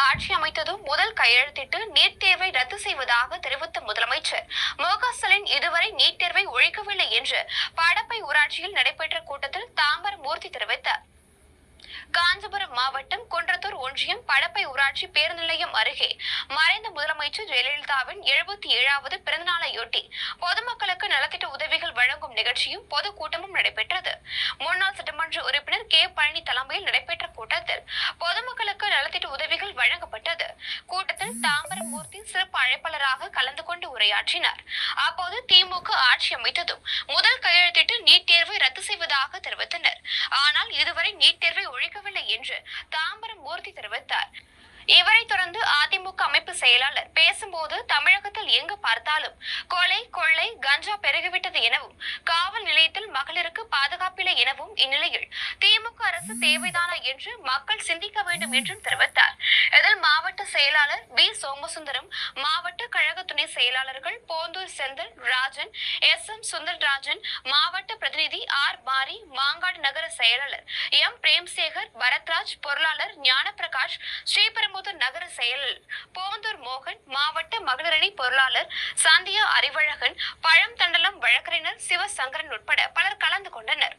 ஆட்சி அமைத்ததும் முதல் கையெழுத்திட்டு நீட் தேர்வை ரத்து செய்வதாக தெரிவித்த முதலமைச்சர் மு.க.ஸ்டாலின் இதுவரை நீட் தேர்வை ஒழிக்கவில்லை என்று படப்பை ஊராட்சியில் நடைபெற்ற கூட்டத்தில் தாம்பரம் மூர்த்தி தெரிவித்தார். காஞ்சிபுரம் மாவட்டம் குன்றத்தூர் ஒன்றியம் படப்பை ஊராட்சி பேருந்து நிலையம் அருகே மறைந்த முதலமைச்சர் ஜெயலலிதாவின் 77வது பிறந்தநாளையொட்டி பொதுமக்களுக்கு நலத்திட்ட உதவிகள் வழங்கும் நிகழ்ச்சியும் பொதுக்கூட்டமும் நடைபெற்றது. முன்னாள் சட்டமன்ற உறுப்பினர் கே. பழனி தலைமையில் நடைபெற்ற கூட்டத்தில் பொதுமக்களுக்கு நலத்திட்ட உதவிகள் வழங்கப்பட்டது. கூட்டத்தில் தாம்பரம் மூர்த்தி சிறப்பு அழைப்பாளராக கலந்து கொண்டு உரையாற்றினார். அப்போது திமுக ஆட்சி அமைத்ததும் முதல் கையெழுத்திட்டு நீட் தேர்வை ரத்து செய்வதாக தெரிவித்தனர். ஆனால் இதுவரை நீட் தேர்வை ஒழிக்கவில்லை என்று தாம்பரம் மூர்த்தி தெரிவித்தார். இவரை தொடர்ந்து அதிமுக அமைப்பு செயலாளர் பேசும்போது தமிழகத்தில் எங்கு பார்த்தாலும் கொலை கொள்ளை கஞ்சா பெருகிவிட்டது எனவும் காவல் நிலையத்தில் மகளிருக்கு பாதுகாப்பில்லை எனவும் இந்நிலையில் திமுக அரசு தேவைதானா என்று மக்கள் சிந்திக்க வேண்டும் என்றும் தெரிவித்தார். இதில் மாவட்ட செயலாளர் பி. சோமசுந்தரம், மாவட்ட கழக துணை செயலாளர்கள் போந்தூர் செந்தில் ராஜன், எஸ்.எம். சுந்தர்ராஜன், மாவட்ட பிரதிநிதி ஆர். மாரி, மாங்காடு நகர செயலாளர் எம். பிரேம்சேகர், பரத்ராஜ், பொருளாளர் ஞானப்பிரகாஷ், ஸ்ரீபெரும்புதூர் நகர செயலர் போந்தூர் மோகன், மாவட்ட மகளிரணி பொருளாளர் சந்தியா அறிவழகன், பழம் தண்டலம் வழக்கறிஞர் சிவசங்கரன் உட்பட பலர் கலந்து கொண்டனர்.